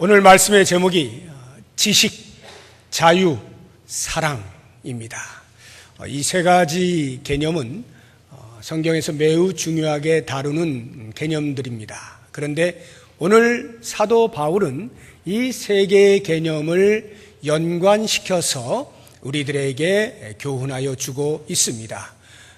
오늘 말씀의 제목이 지식, 자유, 사랑입니다. 이 세 가지 개념은 성경에서 매우 중요하게 다루는 개념들입니다. 그런데 오늘 사도 바울은 이 세 개의 개념을 연관시켜서 우리들에게 교훈하여 주고 있습니다.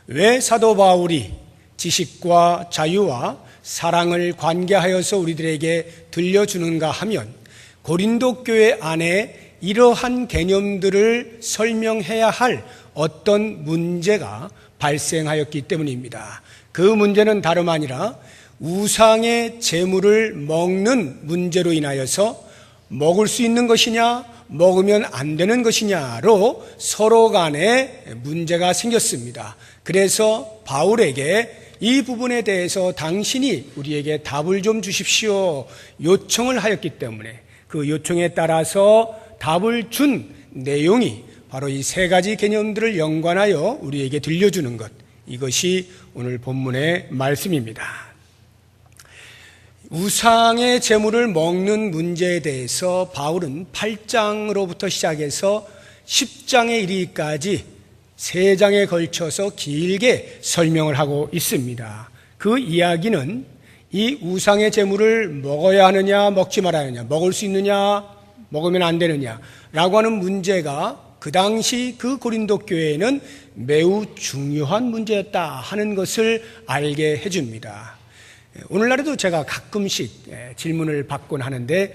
왜 사도 바울이 지식과 자유와 사랑을 관계하여서 우리들에게 들려주는가 하면 고린도 교회 안에 이러한 개념들을 설명해야 할 어떤 문제가 발생하였기 때문입니다. 그 문제는 다름 아니라 우상의 제물을 먹는 문제로 인하여서 먹을 수 있는 것이냐 먹으면 안 되는 것이냐로 서로 간에 문제가 생겼습니다. 그래서 바울에게 이 부분에 대해서 당신이 우리에게 답을 좀 주십시오 요청을 하였기 때문에 그 요청에 따라서 답을 준 내용이 바로 이 세 가지 개념들을 연관하여 우리에게 들려주는 것, 이것이 오늘 본문의 말씀입니다. 우상의 제물을 먹는 문제에 대해서 바울은 8장으로부터 시작해서 10장에 이르기까지 3장에 걸쳐서 길게 설명을 하고 있습니다. 그 이야기는 이 우상의 제물을 먹어야 하느냐 먹지 말아야 하느냐, 먹을 수 있느냐 먹으면 안 되느냐 라고 하는 문제가 그 당시 그 고린도 교회에는 매우 중요한 문제였다 하는 것을 알게 해줍니다. 오늘날에도 제가 가끔씩 질문을 받곤 하는데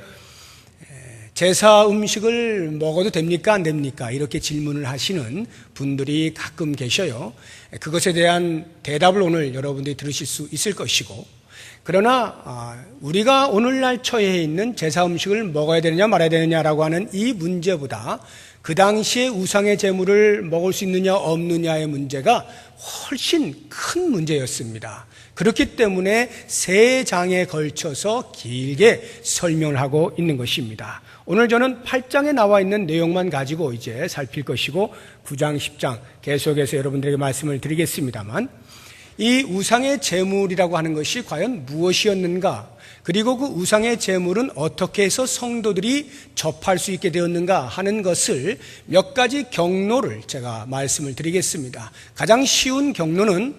제사 음식을 먹어도 됩니까 안 됩니까? 이렇게 질문을 하시는 분들이 가끔 계셔요. 그것에 대한 대답을 오늘 여러분들이 들으실 수 있을 것이고, 그러나 우리가 오늘날 처해 있는 제사 음식을 먹어야 되느냐 말아야 되느냐라고 하는 이 문제보다 그 당시에 우상의 제물을 먹을 수 있느냐 없느냐의 문제가 훨씬 큰 문제였습니다. 그렇기 때문에 3장에 걸쳐서 길게 설명을 하고 있는 것입니다. 오늘 저는 8장에 나와 있는 내용만 가지고 이제 살필 것이고 9장, 10장 계속해서 여러분들에게 말씀을 드리겠습니다만, 이 우상의 제물이라고 하는 것이 과연 무엇이었는가, 그리고 그 우상의 제물은 어떻게 해서 성도들이 접할 수 있게 되었는가 하는 것을 몇 가지 경로를 제가 말씀을 드리겠습니다. 가장 쉬운 경로는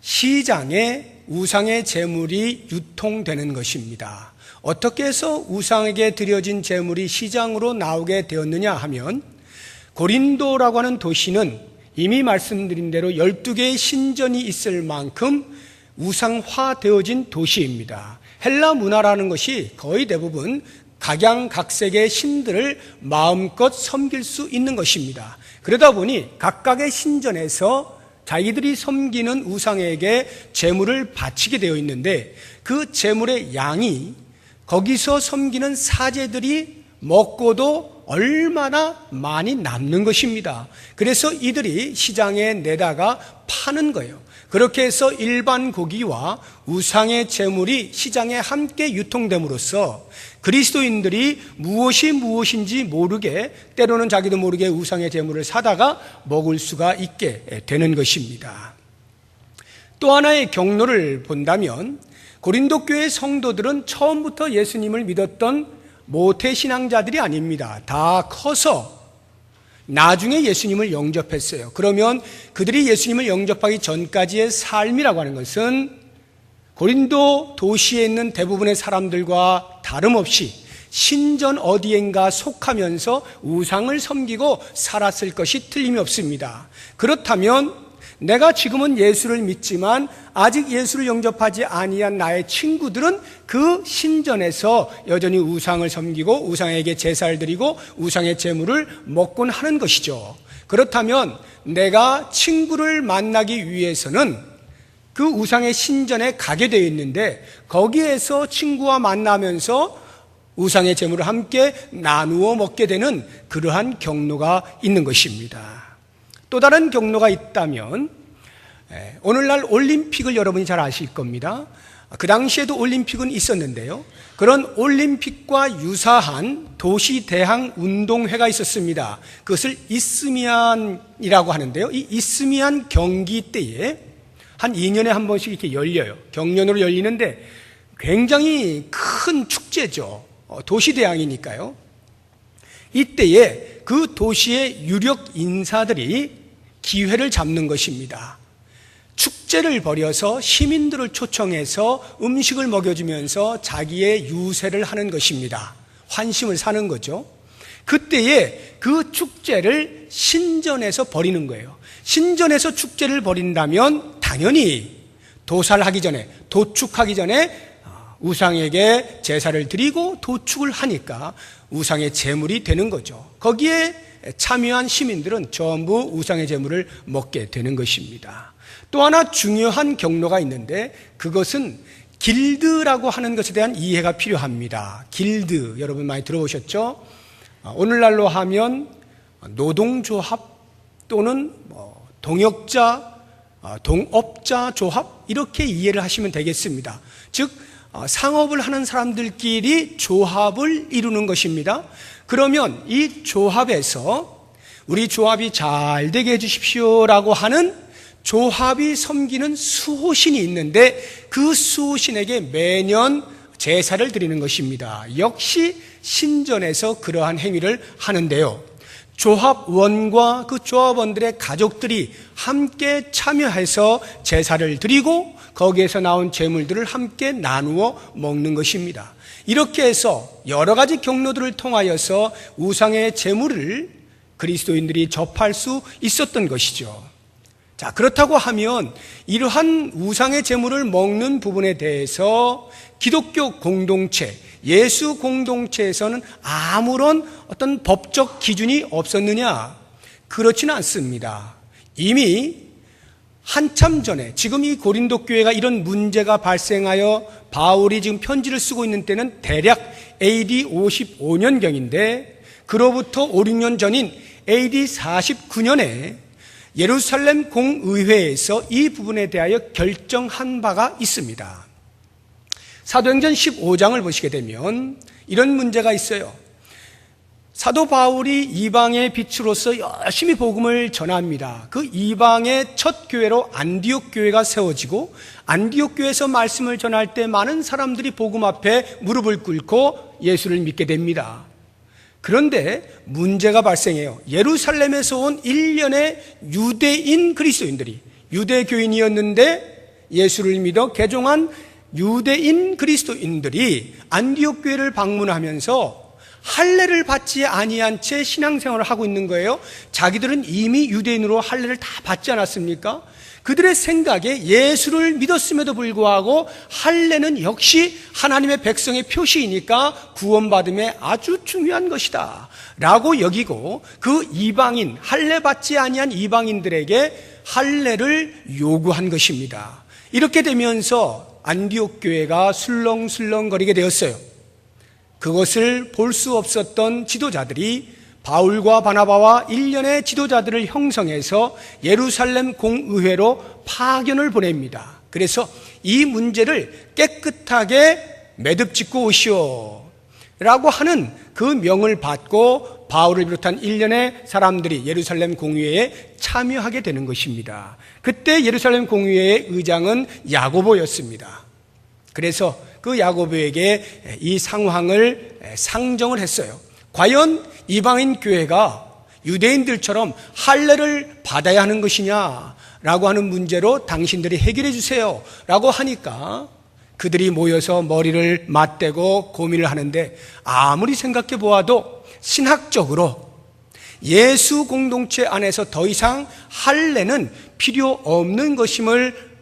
시장에 우상의 제물이 유통되는 것입니다. 어떻게 해서 우상에게 드려진 제물이 시장으로 나오게 되었느냐 하면, 고린도라고 하는 도시는 이미 말씀드린 대로 12개의 신전이 있을 만큼 우상화되어진 도시입니다. 헬라 문화라는 것이 거의 대부분 각양각색의 신들을 마음껏 섬길 수 있는 것입니다. 그러다 보니 각각의 신전에서 자기들이 섬기는 우상에게 제물을 바치게 되어 있는데, 그 제물의 양이 거기서 섬기는 사제들이 먹고도 얼마나 많이 남는 것입니다. 그래서 이들이 시장에 내다가 파는 거예요. 그렇게 해서 일반 고기와 우상의 제물이 시장에 함께 유통됨으로써 그리스도인들이 무엇이 무엇인지 모르게, 때로는 자기도 모르게 우상의 제물을 사다가 먹을 수가 있게 되는 것입니다. 또 하나의 경로를 본다면, 고린도 교회 성도들은 처음부터 예수님을 믿었던 모태신앙자들이 아닙니다. 다 커서 나중에 예수님을 영접했어요. 그러면 그들이 예수님을 영접하기 전까지의 삶이라고 하는 것은 고린도 도시에 있는 대부분의 사람들과 다름없이 신전 어디엔가 속하면서 우상을 섬기고 살았을 것이 틀림이 없습니다. 그렇다면 내가 지금은 예수를 믿지만 아직 예수를 영접하지 아니한 나의 친구들은 그 신전에서 여전히 우상을 섬기고 우상에게 제사를 드리고 우상의 제물을 먹곤 하는 것이죠. 그렇다면 내가 친구를 만나기 위해서는 그 우상의 신전에 가게 되어 있는데, 거기에서 친구와 만나면서 우상의 제물을 함께 나누어 먹게 되는 그러한 경로가 있는 것입니다. 또 다른 경로가 있다면, 오늘날 올림픽을 여러분이 잘 아실 겁니다. 그 당시에도 올림픽은 있었는데요, 그런 올림픽과 유사한 도시대항 운동회가 있었습니다. 그것을 이스미안이라고 하는데요, 이 이스미안 경기 때에 한 2년에 한 번씩 이렇게 열려요. 경연으로 열리는데 굉장히 큰 축제죠. 도시대왕이니까요. 이때에 그 도시의 유력 인사들이 기회를 잡는 것입니다. 축제를 벌여서 시민들을 초청해서 음식을 먹여주면서 자기의 유세를 하는 것입니다. 환심을 사는 거죠. 그때에 그 축제를 신전에서 벌이는 거예요. 신전에서 축제를 벌인다면 당연히 도살하기 전에, 도축하기 전에 우상에게 제사를 드리고 도축을 하니까 우상의 제물이 되는 거죠. 거기에 참여한 시민들은 전부 우상의 제물을 먹게 되는 것입니다. 또 하나 중요한 경로가 있는데 그것은 길드라고 하는 것에 대한 이해가 필요합니다. 길드, 여러분 많이 들어보셨죠? 오늘날로 하면 노동조합 또는 동역자, 동업자 조합 이렇게 이해를 하시면 되겠습니다. 즉 상업을 하는 사람들끼리 조합을 이루는 것입니다. 그러면 이 조합에서 우리 조합이 잘 되게 해주십시오라고 하는 조합이 섬기는 수호신이 있는데 그 수호신에게 매년 제사를 드리는 것입니다. 역시 신전에서 그러한 행위를 하는데요. 조합원과 그 조합원들의 가족들이 함께 참여해서 제사를 드리고 거기에서 나온 제물들을 함께 나누어 먹는 것입니다. 이렇게 해서 여러 가지 경로들을 통하여서 우상의 제물을 그리스도인들이 접할 수 있었던 것이죠. 자, 그렇다고 하면 이러한 우상의 제물을 먹는 부분에 대해서 기독교 공동체, 예수 공동체에서는 아무런 어떤 법적 기준이 없었느냐? 그렇지는 않습니다. 이미 한참 전에 지금 이 고린도 교회가 이런 문제가 발생하여 바울이 지금 편지를 쓰고 있는 때는 대략 AD 55년경인데 그로부터 5, 6년 전인 AD 49년에 예루살렘 공의회에서 이 부분에 대하여 결정한 바가 있습니다. 사도행전 15장을 보시게 되면 이런 문제가 있어요. 사도 바울이 이방의 빛으로서 열심히 복음을 전합니다. 그 이방의 첫 교회로 안디옥 교회가 세워지고 안디옥 교회에서 말씀을 전할 때 많은 사람들이 복음 앞에 무릎을 꿇고 예수를 믿게 됩니다. 그런데 문제가 발생해요. 예루살렘에서 온 1년의 유대인 그리스도인들이 유대교인이었는데 예수를 믿어 개종한 유대인 그리스도인들이 안디옥 교회를 방문하면서 할례를 받지 아니한 채 신앙생활을 하고 있는 거예요. 자기들은 이미 유대인으로 할례를 다 받지 않았습니까? 그들의 생각에 예수를 믿었음에도 불구하고 할례는 역시 하나님의 백성의 표시이니까 구원받음에 아주 중요한 것이다 라고 여기고 그 이방인, 할례 받지 아니한 이방인들에게 할례를 요구한 것입니다. 이렇게 되면서 안디옥 교회가 술렁술렁거리게 되었어요. 그것을 볼 수 없었던 지도자들이 바울과 바나바와 일련의 지도자들을 형성해서 예루살렘 공의회로 파견을 보냅니다. 그래서 이 문제를 깨끗하게 매듭짓고 오시오 라고 하는 그 명을 받고 바울을 비롯한 일련의 사람들이 예루살렘 공의회에 참여하게 되는 것입니다. 그때 예루살렘 공의회의 의장은 야고보였습니다. 그래서 그 야고보에게 이 상황을 상정을 했어요. 과연 이방인 교회가 유대인들처럼 할례를 받아야 하는 것이냐라고 하는 문제로 당신들이 해결해 주세요 라고 하니까 그들이 모여서 머리를 맞대고 고민을 하는데 아무리 생각해 보아도 신학적으로 예수 공동체 안에서 더 이상 할례는 필요 없는 것임을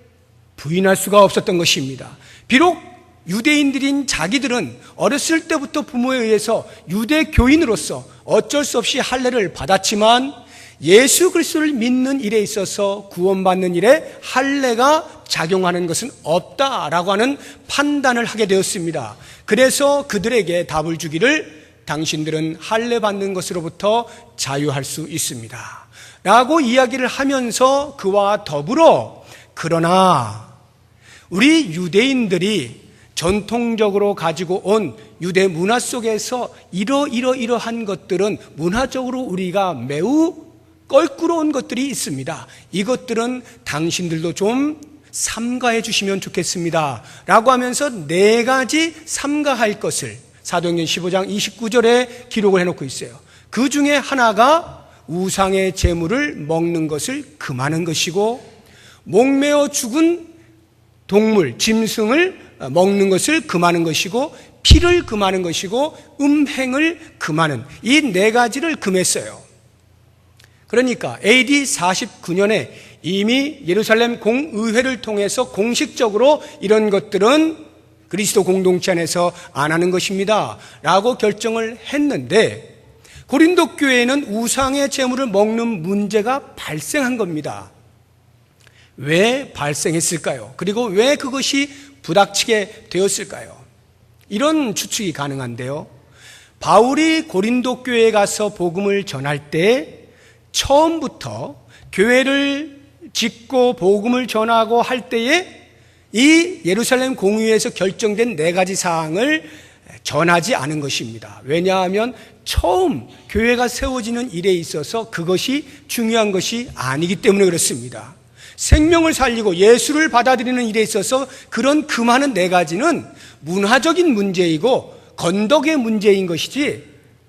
부인할 수가 없었던 것입니다. 비록 유대인들인 자기들은 어렸을 때부터 부모에 의해서 유대교인으로서 어쩔 수 없이 할례를 받았지만 예수 그리스도를 믿는 일에 있어서 구원받는 일에 할례가 작용하는 것은 없다라고 하는 판단을 하게 되었습니다. 그래서 그들에게 답을 주기를 당신들은 할례 받는 것으로부터 자유할 수 있습니다 라고 이야기를 하면서 그와 더불어 그러나 우리 유대인들이 전통적으로 가지고 온 유대 문화 속에서 이러한 것들은 문화적으로 우리가 매우 껄끄러운 것들이 있습니다. 이것들은 당신들도 좀 삼가해 주시면 좋겠습니다 라고 하면서 4가지 삼가할 것을 사도행전 15장 29절에 기록을 해놓고 있어요. 그 중에 하나가 우상의 제물을 먹는 것을 금하는 것이고, 목매어 죽은 동물, 짐승을 먹는 것을 금하는 것이고, 피를 금하는 것이고, 음행을 금하는 이 네 가지를 금했어요. 그러니까 AD 49년에 이미 예루살렘 공의회를 통해서 공식적으로 이런 것들은 그리스도 공동체 안에서 안 하는 것입니다 라고 결정을 했는데, 고린도 교회에는 우상의 제물을 먹는 문제가 발생한 겁니다. 왜 발생했을까요? 그리고 왜 그것이 부닥치게 되었을까요? 이런 추측이 가능한데요. 바울이 고린도 교회에 가서 복음을 전할 때 처음부터 교회를 짓고 복음을 전하고 할 때에 이 예루살렘 공의회에서 결정된 네 가지 사항을 전하지 않은 것입니다. 왜냐하면 처음 교회가 세워지는 일에 있어서 그것이 중요한 것이 아니기 때문에 그렇습니다. 생명을 살리고 예수를 받아들이는 일에 있어서 그런 금하는 네 가지는 문화적인 문제이고 건덕의 문제인 것이지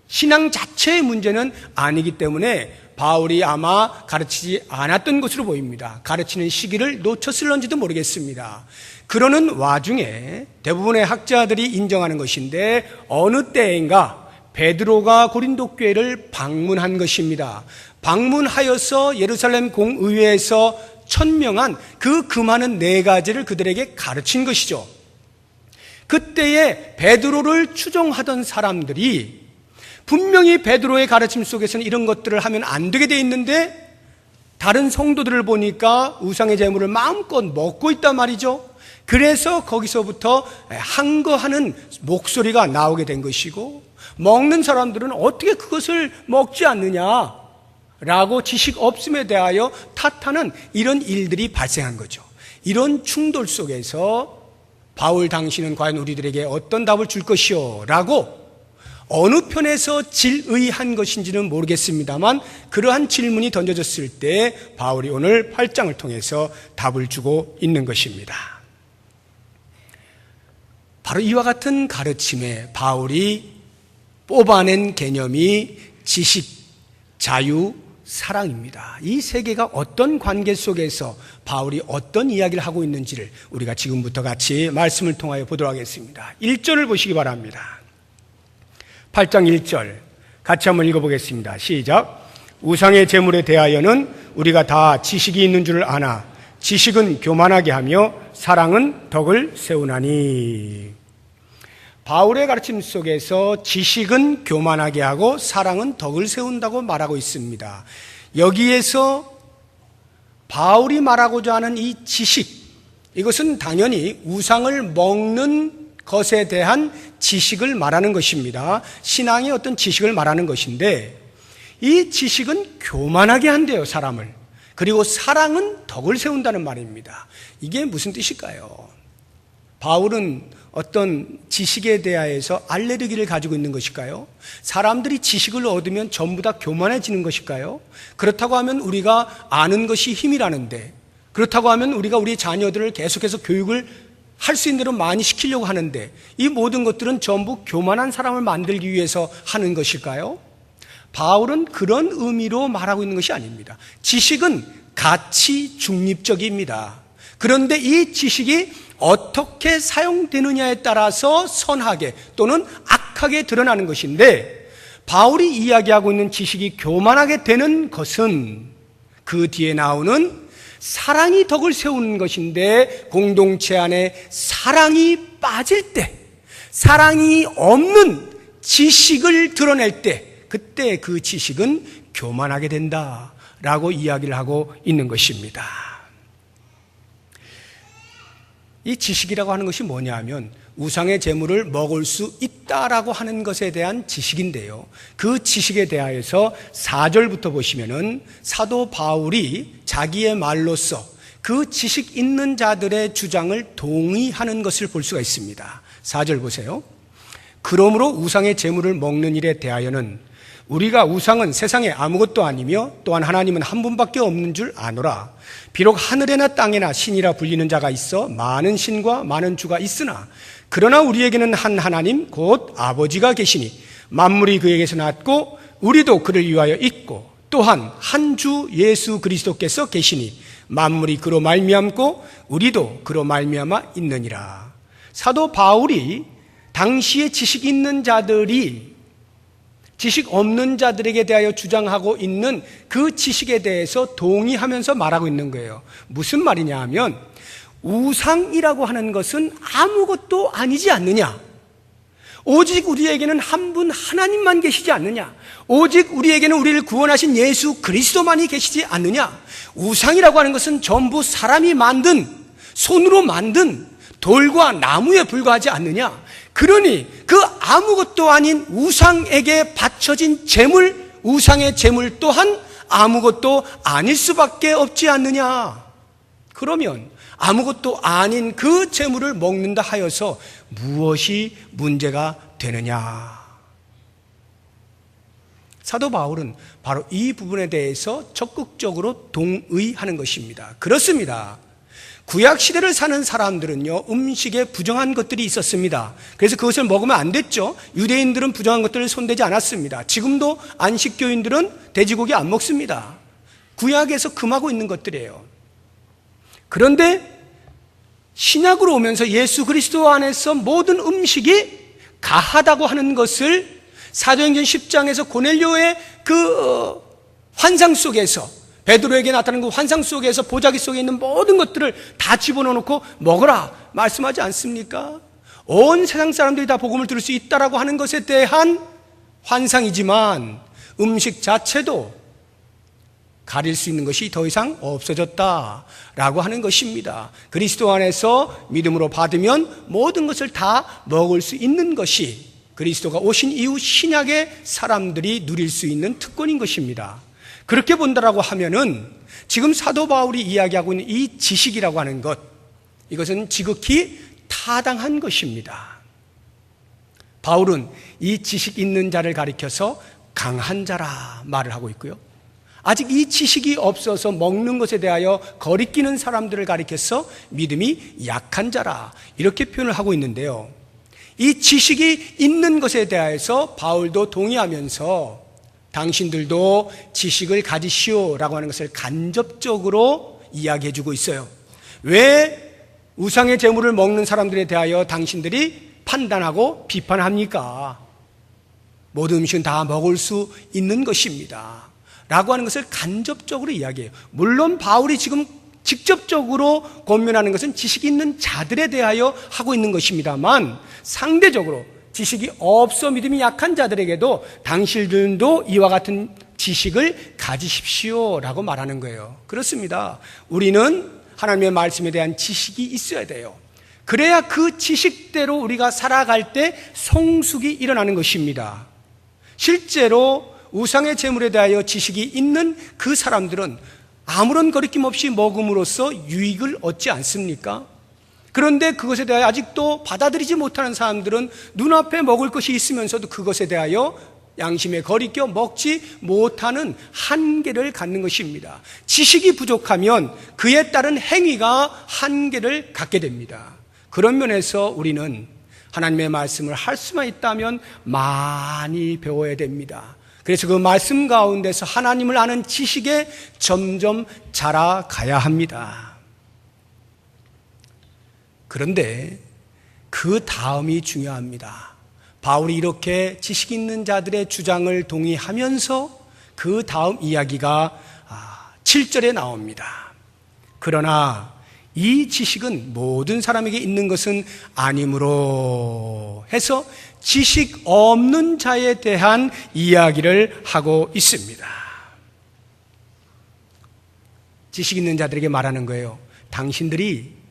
신앙 자체의 문제는 아니기 때문에 바울이 아마 가르치지 않았던 것으로 보입니다. 가르치는 시기를 놓쳤을런지도 모르겠습니다. 그러는 와중에 대부분의 학자들이 인정하는 것인데, 어느 때인가 베드로가 고린도 교회를 방문한 것입니다. 방문하여서 예루살렘 공의회에서 천명한 그 금하는 네 가지를 그들에게 가르친 것이죠. 그때에 베드로를 추종하던 사람들이 분명히 베드로의 가르침 속에서는 이런 것들을 하면 안 되게 돼 있는데, 다른 성도들을 보니까 우상의 제물을 마음껏 먹고 있단 말이죠. 그래서 거기서부터 항거하는 목소리가 나오게 된 것이고, 먹는 사람들은 어떻게 그것을 먹지 않느냐 라고 지식 없음에 대하여 탓하는 이런 일들이 발생한 거죠. 이런 충돌 속에서 바울 당신은 과연 우리들에게 어떤 답을 줄 것이요 라고 어느 편에서 질의한 것인지는 모르겠습니다만, 그러한 질문이 던져졌을 때 바울이 오늘 8장을 통해서 답을 주고 있는 것입니다. 바로 이와 같은 가르침에 바울이 뽑아낸 개념이 지식, 자유, 사랑입니다. 이 세 개가 어떤 관계 속에서 바울이 어떤 이야기를 하고 있는지를 우리가 지금부터 같이 말씀을 통하여 보도록 하겠습니다. 1절을 보시기 바랍니다. 8장 1절 같이 한번 읽어보겠습니다. 시작. 우상의 제물에 대하여는 우리가 다 지식이 있는 줄 아나 지식은 교만하게 하며 사랑은 덕을 세우나니. 바울의 가르침 속에서 지식은 교만하게 하고 사랑은 덕을 세운다고 말하고 있습니다. 여기에서 바울이 말하고자 하는 이 지식, 이것은 당연히 우상을 먹는 것에 대한 지식을 말하는 것입니다. 신앙의 어떤 지식을 말하는 것인데, 이 지식은 교만하게 한대요, 사람을. 그리고 사랑은 덕을 세운다는 말입니다. 이게 무슨 뜻일까요? 바울은 어떤 지식에 대하여서 알레르기를 가지고 있는 것일까요? 사람들이 지식을 얻으면 전부 다 교만해지는 것일까요? 그렇다고 하면 우리가 아는 것이 힘이라는데, 그렇다고 하면 우리가 우리 자녀들을 계속해서 교육을 할 수 있는 대로 많이 시키려고 하는데, 이 모든 것들은 전부 교만한 사람을 만들기 위해서 하는 것일까요? 바울은 그런 의미로 말하고 있는 것이 아닙니다. 지식은 가치 중립적입니다. 그런데 이 지식이 어떻게 사용되느냐에 따라서 선하게 또는 악하게 드러나는 것인데, 바울이 이야기하고 있는 지식이 교만하게 되는 것은 그 뒤에 나오는 사랑이 덕을 세우는 것인데, 공동체 안에 사랑이 빠질 때, 사랑이 없는 지식을 드러낼 때, 그때 그 지식은 교만하게 된다라고 이야기를 하고 있는 것입니다. 이 지식이라고 하는 것이 뭐냐 하면 우상의 제물을 먹을 수 있다라고 하는 것에 대한 지식인데요, 그 지식에 대하여서 4절부터 보시면은 사도 바울이 자기의 말로써 그 지식 있는 자들의 주장을 동의하는 것을 볼 수가 있습니다. 4절 보세요. 그러므로 우상의 제물을 먹는 일에 대하여는 우리가 우상은 세상에 아무것도 아니며 또한 하나님은 한 분밖에 없는 줄 아노라. 비록 하늘에나 땅에나 신이라 불리는 자가 있어 많은 신과 많은 주가 있으나 그러나 우리에게는 한 하나님 곧 아버지가 계시니 만물이 그에게서 났고 우리도 그를 위하여 있고 또한 한 주 예수 그리스도께서 계시니 만물이 그로 말미암고 우리도 그로 말미암아 있느니라. 사도 바울이 당시에 지식 있는 자들이 지식 없는 자들에게 대하여 주장하고 있는 그 지식에 대해서 동의하면서 말하고 있는 거예요. 무슨 말이냐 하면 우상이라고 하는 것은 아무것도 아니지 않느냐, 오직 우리에게는 한 분 하나님만 계시지 않느냐, 오직 우리에게는 우리를 구원하신 예수 그리스도만이 계시지 않느냐, 우상이라고 하는 것은 전부 사람이 만든, 손으로 만든 돌과 나무에 불과하지 않느냐. 그러니 그 아무것도 아닌 우상에게 바쳐진 제물, 우상의 제물 또한 아무것도 아닐 수밖에 없지 않느냐. 그러면 아무것도 아닌 그 제물을 먹는다 하여서 무엇이 문제가 되느냐. 사도 바울은 바로 이 부분에 대해서 적극적으로 동의하는 것입니다. 그렇습니다. 구약 시대를 사는 사람들은요, 음식에 부정한 것들이 있었습니다. 그래서 그것을 먹으면 안 됐죠. 유대인들은 부정한 것들을 손대지 않았습니다. 지금도 안식교인들은 돼지고기 안 먹습니다. 구약에서 금하고 있는 것들이에요. 그런데 신약으로 오면서 예수 그리스도 안에서 모든 음식이 가하다고 하는 것을 사도행전 10장에서 고넬료의 그 환상 속에서, 베드로에게 나타난 그 환상 속에서 보자기 속에 있는 모든 것들을 다 집어넣어놓고 먹어라 말씀하지 않습니까? 온 세상 사람들이 다 복음을 들을 수 있다라고 하는 것에 대한 환상이지만 음식 자체도 가릴 수 있는 것이 더 이상 없어졌다라고 하는 것입니다. 그리스도 안에서 믿음으로 받으면 모든 것을 다 먹을 수 있는 것이 그리스도가 오신 이후 신약의 사람들이 누릴 수 있는 특권인 것입니다. 그렇게 본다라고 하면은 지금 사도 바울이 이야기하고 있는 이 지식이라고 하는 것, 이것은 지극히 타당한 것입니다. 바울은 이 지식 있는 자를 가리켜서 강한 자라 말을 하고 있고요, 아직 이 지식이 없어서 먹는 것에 대하여 거리끼는 사람들을 가리켜서 믿음이 약한 자라 이렇게 표현을 하고 있는데요, 이 지식이 있는 것에 대해서 바울도 동의하면서 당신들도 지식을 가지시오라고 하는 것을 간접적으로 이야기해 주고 있어요. 왜 우상의 제물을 먹는 사람들에 대하여 당신들이 판단하고 비판합니까? 모든 음식은 다 먹을 수 있는 것입니다 라고 하는 것을 간접적으로 이야기해요. 물론 바울이 지금 직접적으로 권면하는 것은 지식이 있는 자들에 대하여 하고 있는 것입니다만, 상대적으로 지식이 없어 믿음이 약한 자들에게도 당신들도 이와 같은 지식을 가지십시오 라고 말하는 거예요. 그렇습니다. 우리는 하나님의 말씀에 대한 지식이 있어야 돼요. 그래야 그 지식대로 우리가 살아갈 때 성숙이 일어나는 것입니다. 실제로 우상의 제물에 대하여 지식이 있는 그 사람들은 아무런 거리낌 없이 먹음으로써 유익을 얻지 않습니까? 그런데 그것에 대하여 아직도 받아들이지 못하는 사람들은 눈앞에 먹을 것이 있으면서도 그것에 대하여 양심에 거리껴 먹지 못하는 한계를 갖는 것입니다. 지식이 부족하면 그에 따른 행위가 한계를 갖게 됩니다. 그런 면에서 우리는 하나님의 말씀을 할 수만 있다면 많이 배워야 됩니다. 그래서 그 말씀 가운데서 하나님을 아는 지식에 점점 자라가야 합니다. 그런데 그 다음이 중요합니다. 바울이 이렇게 지식 있는 자들의 주장을 동의하면서 그 다음 이야기가 7절에 나옵니다. 그러나 이 지식은 모든 사람에게 있는 것은 아니므로 해서 지식 없는 자에 대한 이야기를 하고 있습니다. 지식 있는 자들에게 말하는 거예요. 당신들이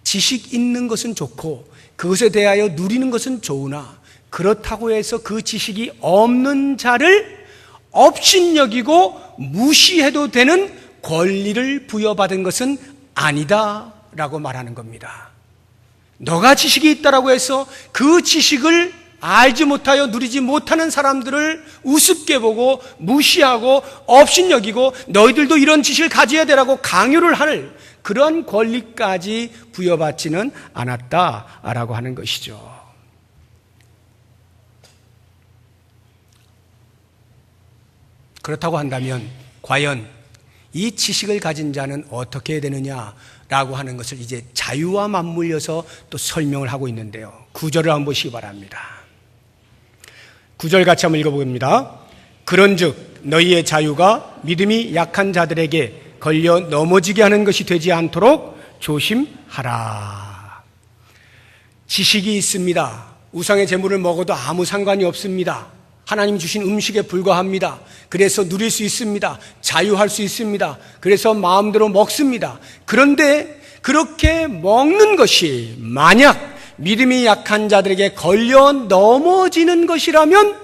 지식 있는 것은 좋고 그것에 대하여 누리는 것은 좋으나 그렇다고 해서 그 지식이 없는 자를 업신여기고 무시해도 되는 권리를 부여받은 것은 아니다 라고 말하는 겁니다. 너가 지식이 있다라고 해서 그 지식을 알지 못하여 누리지 못하는 사람들을 우습게 보고 무시하고 업신여기고 너희들도 이런 지식을 가져야 되라고 강요를 할 그런 권리까지 부여받지는 않았다라고 하는 것이죠. 그렇다고 한다면 과연 이 지식을 가진 자는 어떻게 해야 되느냐라고 하는 것을 이제 자유와 맞물려서 또 설명을 하고 있는데요. 9절을 한번 보시기 바랍니다. 9절 같이 한번 읽어보겠습니다. 그런즉 너희의 자유가 믿음이 약한 자들에게 걸려 넘어지게 하는 것이 되지 않도록 조심하라. 지식이 있습니다. 우상의 제물을 먹어도 아무 상관이 없습니다. 하나님 주신 음식에 불과합니다. 그래서 누릴 수 있습니다. 자유할 수 있습니다. 그래서 마음대로 먹습니다. 그런데 그렇게 먹는 것이 만약 믿음이 약한 자들에게 걸려 넘어지는 것이라면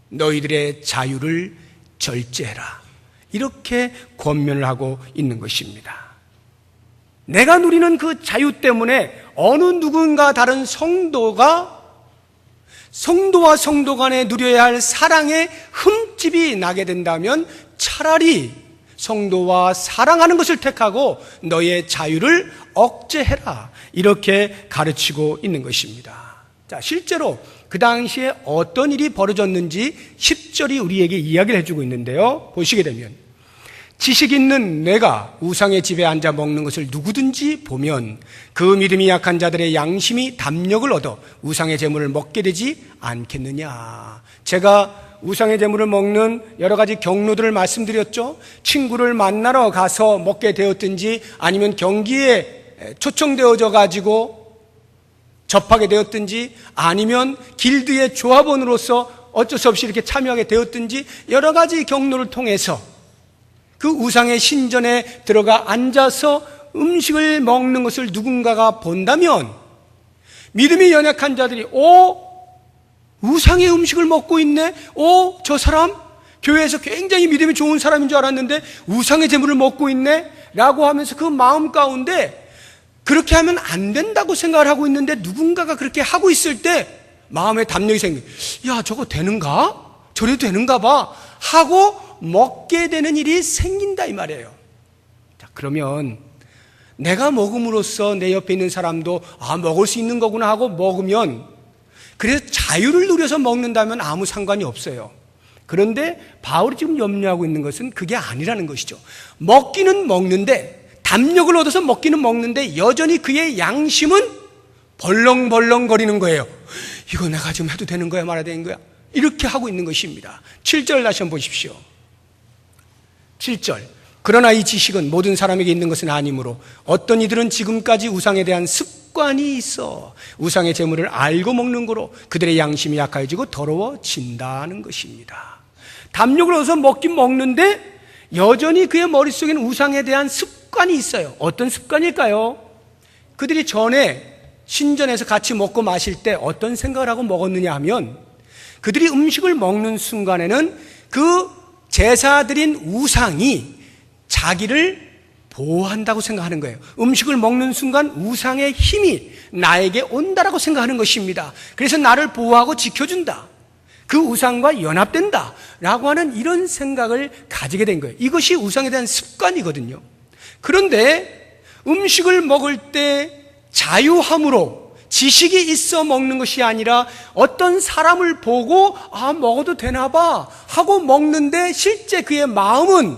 너희들의 자유를 절제해라. 이렇게 권면을 하고 있는 것입니다. 내가 누리는 그 자유 때문에 어느 누군가 다른 성도와 성도 간에 누려야 할 사랑의 흠집이 나게 된다면 차라리 성도와 사랑하는 것을 택하고 너의 자유를 억제해라. 이렇게 가르치고 있는 것입니다. 자, 실제로 그 당시에 어떤 일이 벌어졌는지 10절이 우리에게 이야기를 해주고 있는데요. 보시게 되면 지식 있는 내가 우상의 집에 앉아 먹는 것을 누구든지 보면 그 믿음이 약한 자들의 양심이 담력을 얻어 우상의 제물을 먹게 되지 않겠느냐. 제가 우상의 제물을 먹는 여러 가지 경로들을 말씀드렸죠. 친구를 만나러 가서 먹게 되었든지 아니면 경기에 초청되어져 가지고 접하게 되었든지 아니면 길드의 조합원으로서 어쩔 수 없이 이렇게 참여하게 되었든지 여러 가지 경로를 통해서 그 우상의 신전에 들어가 앉아서 음식을 먹는 것을 누군가가 본다면 믿음이 연약한 자들이 우상의 음식을 먹고 있네? 저 사람 교회에서 굉장히 믿음이 좋은 사람인 줄 알았는데 우상의 제물을 먹고 있네? 라고 하면서 그 마음 가운데 그렇게 하면 안 된다고 생각을 하고 있는데 누군가가 그렇게 하고 있을 때 마음에 담력이 생겨. 야, 저거 되는가? 저래도 되는가 봐. 하고 먹게 되는 일이 생긴다 이 말이에요. 자, 그러면 내가 먹음으로써 내 옆에 있는 사람도 먹을 수 있는 거구나 하고 먹으면 그래서 자유를 누려서 먹는다면 아무 상관이 없어요. 그런데 바울이 지금 염려하고 있는 것은 그게 아니라는 것이죠. 먹기는 먹는데 담력을 얻어서 먹기는 먹는데 여전히 그의 양심은 벌렁벌렁거리는 거예요. 이거 내가 지금 해도 되는 거야 말아야 되는 거야? 이렇게 하고 있는 것입니다. 7절 다시 한번 보십시오. 7절 그러나 이 지식은 모든 사람에게 있는 것은 아니므로 어떤 이들은 지금까지 우상에 대한 습관이 있어 우상의 제물을 알고 먹는 거로 그들의 양심이 약해지고 더러워진다는 것입니다. 담력을 얻어서 먹긴 먹는데 여전히 그의 머릿속에는 우상에 대한 습관이 있어요. 어떤 습관일까요? 그들이 전에 신전에서 같이 먹고 마실 때 어떤 생각을 하고 먹었느냐 하면 그들이 음식을 먹는 순간에는 그 제사드린 우상이 자기를 보호한다고 생각하는 거예요. 음식을 먹는 순간 우상의 힘이 나에게 온다라고 생각하는 것입니다. 그래서 나를 보호하고 지켜준다. 그 우상과 연합된다 라고 하는 이런 생각을 가지게 된 거예요. 이것이 우상에 대한 습관이거든요. 그런데 음식을 먹을 때 자유함으로 지식이 있어 먹는 것이 아니라 어떤 사람을 보고 먹어도 되나 봐 하고 먹는데 실제 그의 마음은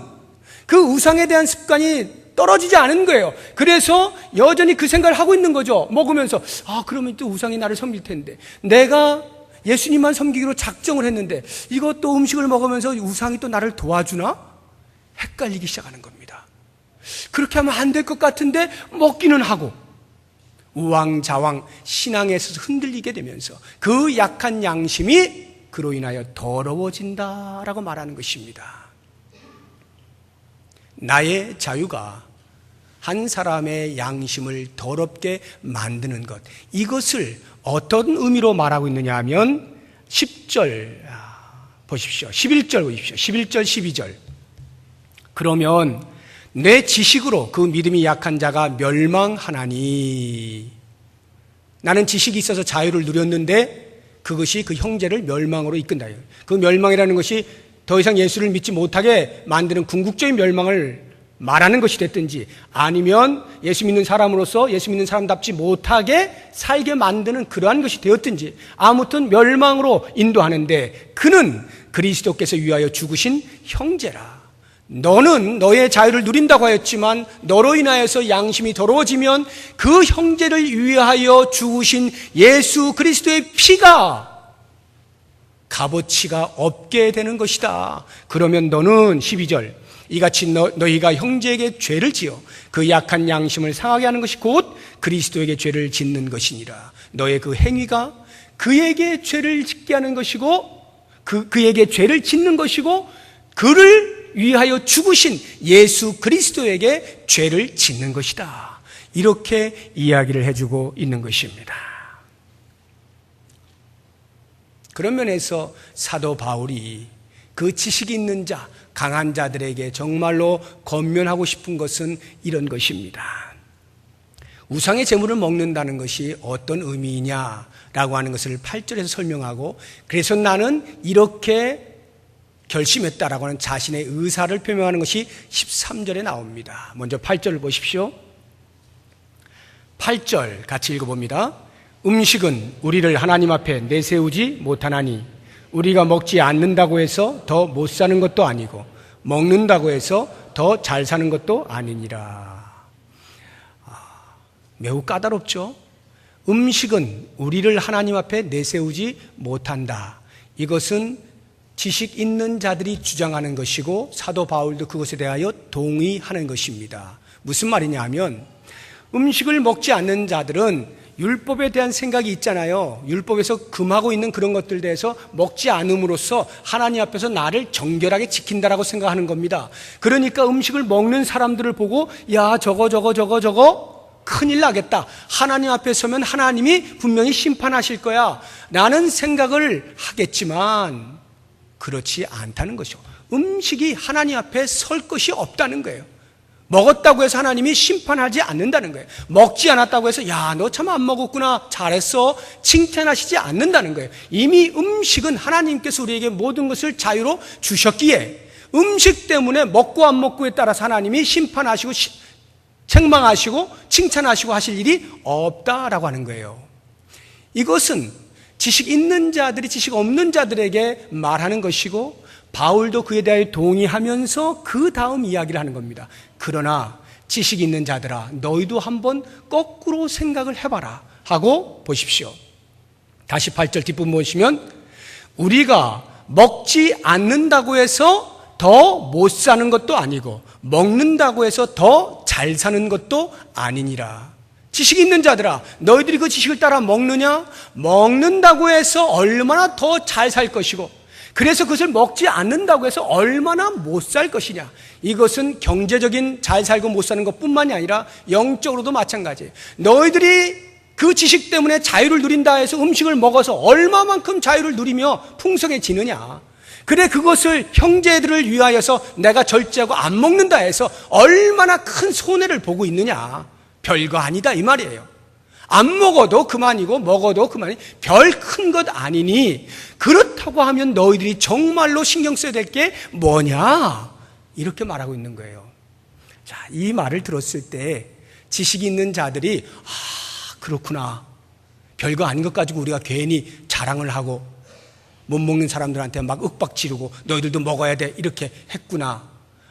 그 우상에 대한 습관이 떨어지지 않은 거예요. 그래서 여전히 그 생각을 하고 있는 거죠. 먹으면서 그러면 또 우상이 나를 섬길 텐데 내가 예수님만 섬기기로 작정을 했는데 이것도 음식을 먹으면서 우상이 또 나를 도와주나? 헷갈리기 시작하는 겁니다. 그렇게 하면 안 될 것 같은데 먹기는 하고 우왕좌왕 신앙에 있어서 흔들리게 되면서 그 약한 양심이 그로 인하여 더러워진다라고 말하는 것입니다. 나의 자유가 한 사람의 양심을 더럽게 만드는 것, 이것을 어떤 의미로 말하고 있느냐 하면 10절 보십시오. 11절 보십시오. 11절 12절 그러면 내 지식으로 그 믿음이 약한 자가 멸망하나니 나는 지식이 있어서 자유를 누렸는데 그것이 그 형제를 멸망으로 이끈다. 그 멸망이라는 것이 더 이상 예수를 믿지 못하게 만드는 궁극적인 멸망을 말하는 것이 됐든지 아니면 예수 믿는 사람으로서 예수 믿는 사람답지 못하게 살게 만드는 그러한 것이 되었든지 아무튼 멸망으로 인도하는데 그는 그리스도께서 위하여 죽으신 형제라. 너는 너의 자유를 누린다고 하였지만 너로 인하여서 양심이 더러워지면 그 형제를 위하여 죽으신 예수 그리스도의 피가 값어치가 없게 되는 것이다. 그러면 너는 12절 이같이 너희가 형제에게 죄를 지어 그 약한 양심을 상하게 하는 것이 곧 그리스도에게 죄를 짓는 것이니라. 너의 그 행위가 그에게 죄를 짓게 하는 것이고 그에게 죄를 짓는 것이고 그를 위하여 죽으신 예수 그리스도에게 죄를 짓는 것이다. 이렇게 이야기를 해주고 있는 것입니다. 그런 면에서 사도 바울이 그 지식이 있는 자, 강한 자들에게 정말로 권면하고 싶은 것은 이런 것입니다. 우상의 제물을 먹는다는 것이 어떤 의미이냐라고 하는 것을 8절에서 설명하고 그래서 나는 이렇게 결심했다라고 하는 자신의 의사를 표명하는 것이 13절에 나옵니다. 먼저 8절을 보십시오. 8절 같이 읽어봅니다. 음식은 우리를 하나님 앞에 내세우지 못하나니 우리가 먹지 않는다고 해서 더 못 사는 것도 아니고 먹는다고 해서 더 잘 사는 것도 아니니라. 매우 까다롭죠. 음식은 우리를 하나님 앞에 내세우지 못한다. 이것은 지식 있는 자들이 주장하는 것이고 사도 바울도 그것에 대하여 동의하는 것입니다. 무슨 말이냐 하면 음식을 먹지 않는 자들은 율법에 대한 생각이 있잖아요. 율법에서 금하고 있는 그런 것들에 대해서 먹지 않음으로써 하나님 앞에서 나를 정결하게 지킨다라고 생각하는 겁니다. 그러니까 음식을 먹는 사람들을 보고 야 저거 큰일 나겠다. 하나님 앞에 서면 하나님이 분명히 심판하실 거야 라는 생각을 하겠지만 그렇지 않다는 것이죠. 음식이 하나님 앞에 설 것이 없다는 거예요. 먹었다고 해서 하나님이 심판하지 않는다는 거예요. 먹지 않았다고 해서 야, 너 참 안 먹었구나, 잘했어, 칭찬하시지 않는다는 거예요. 이미 음식은 하나님께서 우리에게 모든 것을 자유로 주셨기에 음식 때문에 먹고 안 먹고에 따라서 하나님이 심판하시고 책망하시고 칭찬하시고 하실 일이 없다라고 하는 거예요. 이것은 지식 있는 자들이 지식 없는 자들에게 말하는 것이고 바울도 그에 대해 동의하면서 그 다음 이야기를 하는 겁니다. 그러나 지식 있는 자들아 너희도 한번 거꾸로 생각을 해봐라 하고 보십시오. 다시 8절 뒷부분 보시면 우리가 먹지 않는다고 해서 더 못 사는 것도 아니고 먹는다고 해서 더 잘 사는 것도 아니니라. 지식 있는 자들아 너희들이 그 지식을 따라 먹느냐? 먹는다고 해서 얼마나 더 잘 살 것이고 그래서 그것을 먹지 않는다고 해서 얼마나 못 살 것이냐. 이것은 경제적인 잘 살고 못 사는 것뿐만이 아니라 영적으로도 마찬가지예요. 너희들이 그 지식 때문에 자유를 누린다 해서 음식을 먹어서 얼마만큼 자유를 누리며 풍성해지느냐. 그래 그것을 형제들을 위하여서 내가 절제하고 안 먹는다 해서 얼마나 큰 손해를 보고 있느냐. 별거 아니다 이 말이에요. 안 먹어도 그만이고 먹어도 그만이 별 큰 것 아니니 그렇다고 하면 너희들이 정말로 신경 써야 될 게 뭐냐 이렇게 말하고 있는 거예요. 자, 이 말을 들었을 때 지식이 있는 자들이 그렇구나, 별거 아닌 것 가지고 우리가 괜히 자랑을 하고 못 먹는 사람들한테 막 윽박 지르고 너희들도 먹어야 돼 이렇게 했구나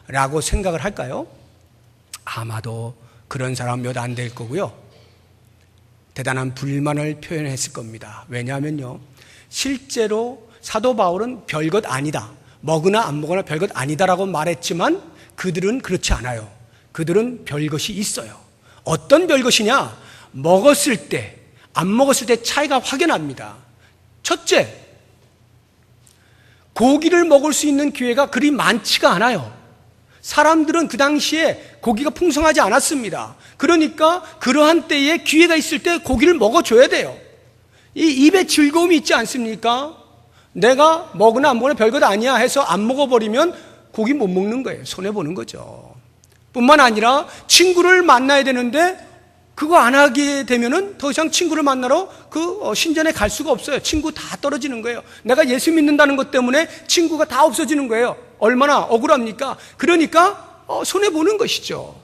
라고 생각을 할까요? 아마도 그런 사람 몇 안 될 거고요. 대단한 불만을 표현했을 겁니다. 왜냐하면요, 실제로 사도 바울은 별것 아니다, 먹으나 안 먹으나 별것 아니다라고 말했지만 그들은 그렇지 않아요. 그들은 별것이 있어요. 어떤 별것이냐? 먹었을 때, 안 먹었을 때 차이가 확연합니다. 첫째, 고기를 먹을 수 있는 기회가 그리 많지가 않아요. 사람들은 그 당시에 고기가 풍성하지 않았습니다. 그러니까 그러한 때에 기회가 있을 때 고기를 먹어줘야 돼요. 이 입에 즐거움이 있지 않습니까? 내가 먹으나 안 먹으나 별것 아니야 해서 안 먹어버리면 고기 못 먹는 거예요. 손해보는 거죠. 뿐만 아니라 친구를 만나야 되는데 그거 안 하게 되면은 더 이상 친구를 만나러 신전에 갈 수가 없어요. 친구 다 떨어지는 거예요. 내가 예수 믿는다는 것 때문에 친구가 다 없어지는 거예요. 얼마나 억울합니까? 그러니까 손해보는 것이죠.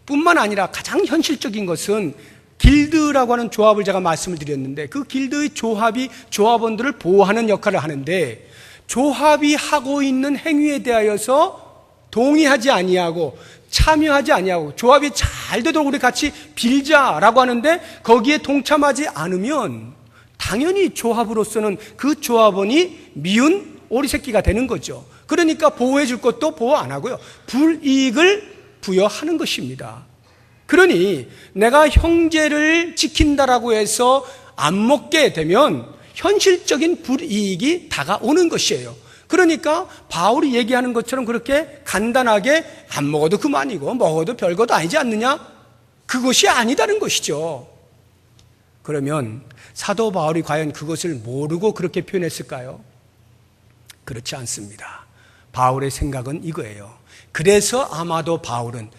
뿐만 아니라 가장 현실적인 것은 길드라고 하는 조합을 제가 말씀을 드렸는데, 그 길드의 조합이 조합원들을 보호하는 역할을 하는데, 조합이 하고 있는 행위에 대하여서 동의하지 아니하고 참여하지 아니하고 조합이 잘 되도록 우리 같이 빌자라고 하는데 거기에 동참하지 않으면 당연히 조합으로서는 그 조합원이 미운 오리 새끼가 되는 거죠. 그러니까 보호해 줄 것도 보호 안 하고요, 불이익을 부여하는 것입니다. 그러니 내가 형제를 지킨다라고 해서 안 먹게 되면 현실적인 불이익이 다가오는 것이에요. 그러니까 바울이 얘기하는 것처럼 그렇게 간단하게 안 먹어도 그만이고 먹어도 별것도 아니지 않느냐? 그것이 아니다는 것이죠. 그러면 사도 바울이 과연 그것을 모르고 그렇게 표현했을까요? 그렇지 않습니다. 바울의 생각은 이거예요. 그래서 아마도 바울은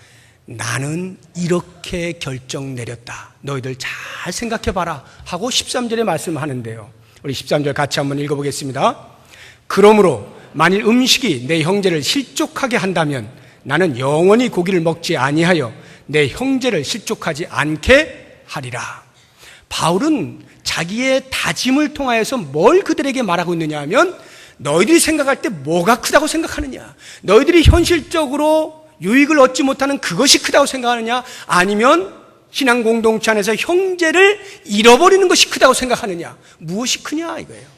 나는 이렇게 결정 내렸다, 너희들 잘 생각해봐라 하고 13절에 말씀하는데요. 우리 13절 같이 한번 읽어보겠습니다. 그러므로 만일 음식이 내 형제를 실족하게 한다면 나는 영원히 고기를 먹지 아니하여 내 형제를 실족하지 않게 하리라. 바울은 자기의 다짐을 통하여서 뭘 그들에게 말하고 있느냐 하면, 너희들이 생각할 때 뭐가 크다고 생각하느냐, 너희들이 현실적으로 유익을 얻지 못하는 그것이 크다고 생각하느냐, 아니면 신앙 공동체 안에서 형제를 잃어버리는 것이 크다고 생각하느냐, 무엇이 크냐 이거예요.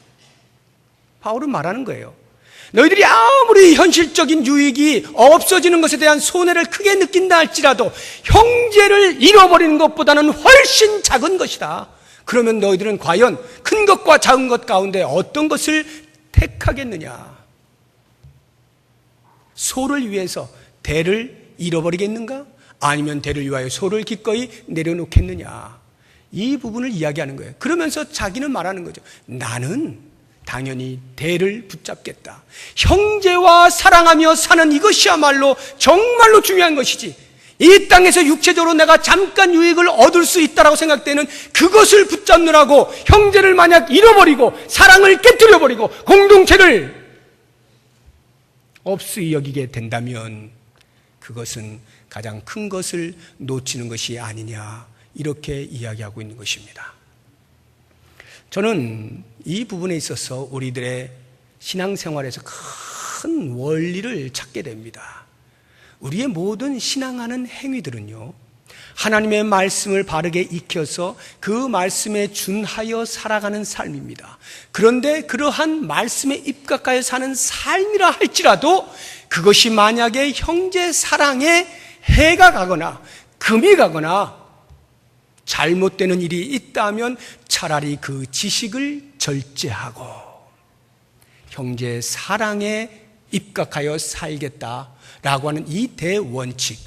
바울은 말하는 거예요. 너희들이 아무리 현실적인 유익이 없어지는 것에 대한 손해를 크게 느낀다 할지라도 형제를 잃어버리는 것보다는 훨씬 작은 것이다. 그러면 너희들은 과연 큰 것과 작은 것 가운데 어떤 것을 택하겠느냐? 소를 위해서 대를 잃어버리겠는가? 아니면 대를 위하여 소를 기꺼이 내려놓겠느냐? 이 부분을 이야기하는 거예요. 그러면서 자기는 말하는 거죠. 나는 당연히 대를 붙잡겠다. 형제와 사랑하며 사는 이것이야말로 정말로 중요한 것이지, 이 땅에서 육체적으로 내가 잠깐 유익을 얻을 수 있다라고 생각되는 그것을 붙잡느라고 형제를 만약 잃어버리고 사랑을 깨뜨려버리고 공동체를 없이 여기게 된다면 그것은 가장 큰 것을 놓치는 것이 아니냐, 이렇게 이야기하고 있는 것입니다. 저는 이 부분에 있어서 우리들의 신앙생활에서 큰 원리를 찾게 됩니다. 우리의 모든 신앙하는 행위들은요, 하나님의 말씀을 바르게 익혀서 그 말씀에 준하여 살아가는 삶입니다. 그런데 그러한 말씀에 입각하여 사는 삶이라 할지라도 그것이 만약에 형제 사랑에 해가 가거나 금이 가거나 잘못되는 일이 있다면 차라리 그 지식을 절제하고 형제 사랑에 입각하여 살겠다라고 하는 이 대원칙,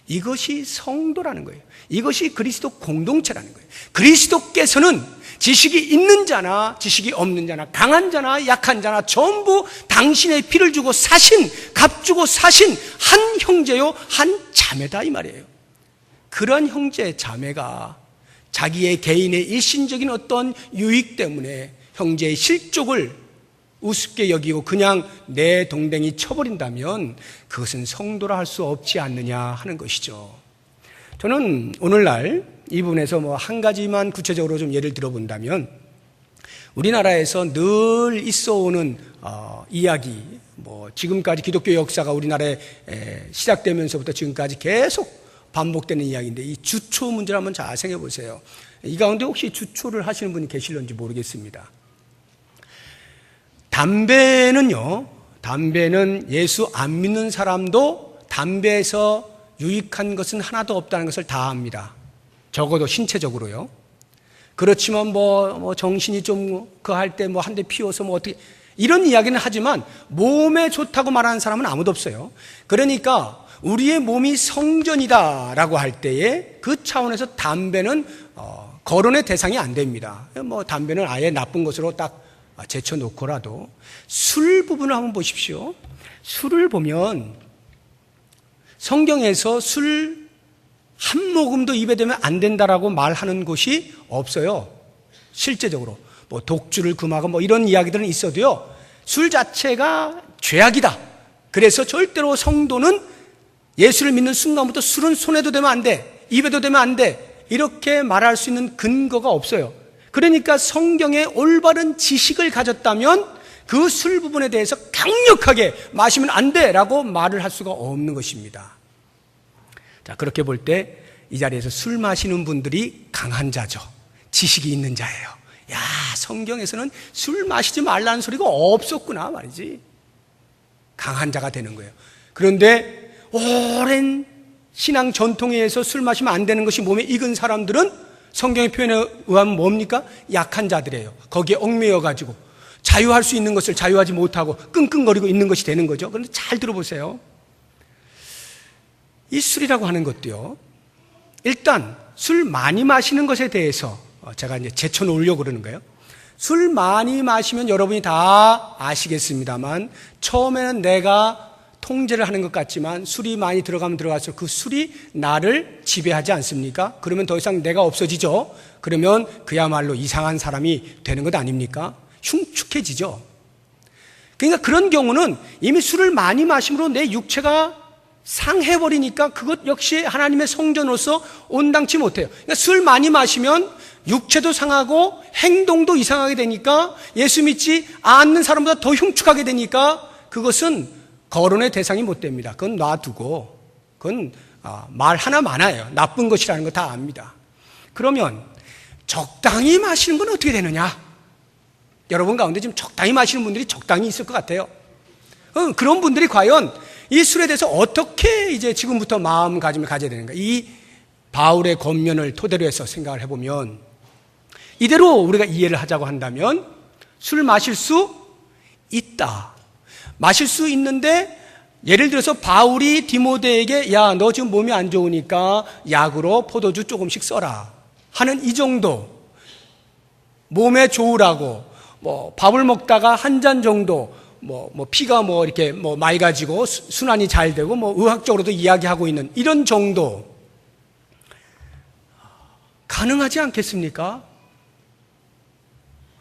이것이 성도라는 거예요. 이것이 그리스도 공동체라는 거예요. 그리스도께서는 지식이 있는 자나 지식이 없는 자나 강한 자나 약한 자나 전부 당신의 피를 주고 사신, 값주고 사신 한 형제요 한 자매다 이 말이에요. 그런 형제 자매가 자기의 개인의 일신적인 어떤 유익 때문에 형제의 실족을 우습게 여기고 그냥 내 동댕이 쳐버린다면 그것은 성도라 할 수 없지 않느냐 하는 것이죠. 저는 오늘날 이 부분에서 한 가지만 구체적으로 좀 예를 들어본다면, 우리나라에서 늘 있어오는 이야기, 지금까지 기독교 역사가 우리나라에 시작되면서부터 지금까지 계속 반복되는 이야기인데, 이 주초 문제를 한번 잘 생각해 보세요. 이 가운데 혹시 주초를 하시는 분이 계실런지 모르겠습니다. 담배는 예수 안 믿는 사람도 담배에서 유익한 것은 하나도 없다는 것을 다 압니다. 적어도 신체적으로요. 그렇지만 정신이 좀 할 때 한 대 피워서 어떻게 이런 이야기는 하지만 몸에 좋다고 말하는 사람은 아무도 없어요. 그러니까 우리의 몸이 성전이다라고 할 때에 그 차원에서 담배는 거론의 대상이 안 됩니다. 담배는 아예 나쁜 것으로 딱 제쳐놓고라도 술 부분을 한번 보십시오. 술을 보면 성경에서 술 한 모금도 입에 대면 안 된다라고 말하는 곳이 없어요. 실제적으로 독주를 금하고 이런 이야기들은 있어도요, 술 자체가 죄악이다. 그래서 절대로 성도는 예수를 믿는 순간부터 술은 손에도 대면 안 돼, 입에도 대면 안 돼, 이렇게 말할 수 있는 근거가 없어요. 그러니까 성경에 올바른 지식을 가졌다면 그 술 부분에 대해서 강력하게 마시면 안 돼라고 말을 할 수가 없는 것입니다. 자, 그렇게 볼 때 이 자리에서 술 마시는 분들이 강한 자죠. 지식이 있는 자예요. 야, 성경에서는 술 마시지 말라는 소리가 없었구나 말이지. 강한 자가 되는 거예요. 그런데 오랜 신앙 전통에 의해서 술 마시면 안 되는 것이 몸에 익은 사람들은 성경의 표현에 의하면 뭡니까? 약한 자들이에요. 거기에 얽매여가지고 자유할 수 있는 것을 자유하지 못하고 끙끙거리고 있는 것이 되는 거죠. 그런데 잘 들어보세요. 이 술이라고 하는 것도요, 일단 술 많이 마시는 것에 대해서 제가 이제 제쳐놓으려고 그러는 거예요. 술 많이 마시면 여러분이 다 아시겠습니다만, 처음에는 내가 통제를 하는 것 같지만 술이 많이 들어가면 들어갈수록 그 술이 나를 지배하지 않습니까? 그러면 더 이상 내가 없어지죠. 그러면 그야말로 이상한 사람이 되는 것 아닙니까? 흉측해지죠. 그러니까 그런 경우는 이미 술을 많이 마심으로 내 육체가 상해버리니까 그것 역시 하나님의 성전으로서 온당치 못해요. 그러니까 술 많이 마시면 육체도 상하고 행동도 이상하게 되니까 예수 믿지 않는 사람보다 더 흉측하게 되니까 그것은 거론의 대상이 못 됩니다. 그건 놔두고, 그건 말 하나 많아요. 나쁜 것이라는 거 다 압니다. 그러면 적당히 마시는 건 어떻게 되느냐? 여러분 가운데 지금 적당히 마시는 분들이 적당히 있을 것 같아요. 그런 분들이 과연 이 술에 대해서 어떻게 이제 지금부터 마음가짐을 가져야 되는가? 이 바울의 권면을 토대로 해서 생각을 해보면, 이대로 우리가 이해를 하자고 한다면 술 마실 수 있다. 마실 수 있는데, 예를 들어서 바울이 디모데에게 야, 너 지금 몸이 안 좋으니까 약으로 포도주 조금씩 써라 하는 이 정도, 몸에 좋으라고 밥을 먹다가 한 잔 정도 피가 이렇게 맑아지고 순환이 잘 되고 의학적으로도 이야기하고 있는 이런 정도 가능하지 않겠습니까?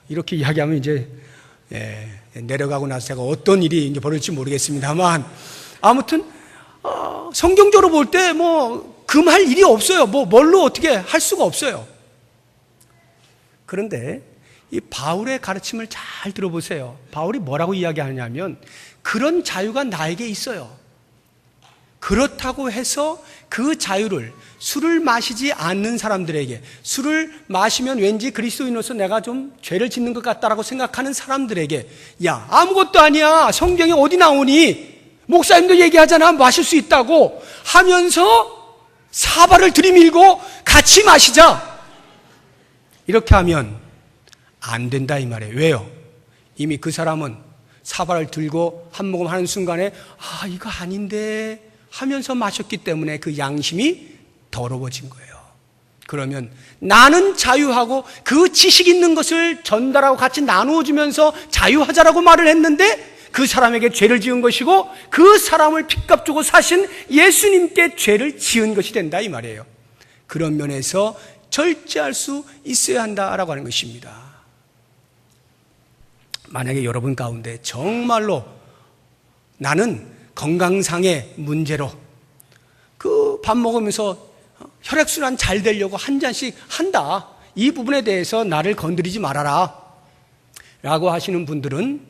이렇게 이야기하면 이제 내려가고 나서 제가 어떤 일이 이제 벌어질지 모르겠습니다만, 아무튼 성경적으로 볼 때 금할 일이 없어요. 뭘로 어떻게 할 수가 없어요. 그런데 이 바울의 가르침을 잘 들어보세요. 바울이 뭐라고 이야기하냐면, 그런 자유가 나에게 있어요. 그렇다고 해서 그 자유를 술을 마시지 않는 사람들에게, 술을 마시면 왠지 그리스도인으로서 내가 좀 죄를 짓는 것 같다라고 생각하는 사람들에게, 야, 아무것도 아니야, 성경에 어디 나오니, 목사님도 얘기하잖아, 마실 수 있다고 하면서 사발을 들이밀고 같이 마시자, 이렇게 하면 안 된다 이 말이에요. 왜요? 이미 그 사람은 사발을 들고 한 모금 하는 순간에 이거 아닌데 하면서 마셨기 때문에 그 양심이 더러워진 거예요. 그러면 나는 자유하고 그 지식 있는 것을 전달하고 같이 나누어주면서 자유하자라고 말을 했는데, 그 사람에게 죄를 지은 것이고 그 사람을 핏값 주고 사신 예수님께 죄를 지은 것이 된다 이 말이에요. 그런 면에서 절제할 수 있어야 한다라고 하는 것입니다. 만약에 여러분 가운데 정말로 나는 건강상의 문제로 그 밥 먹으면서 혈액순환 잘 되려고 한 잔씩 한다, 이 부분에 대해서 나를 건드리지 말아라 라고 하시는 분들은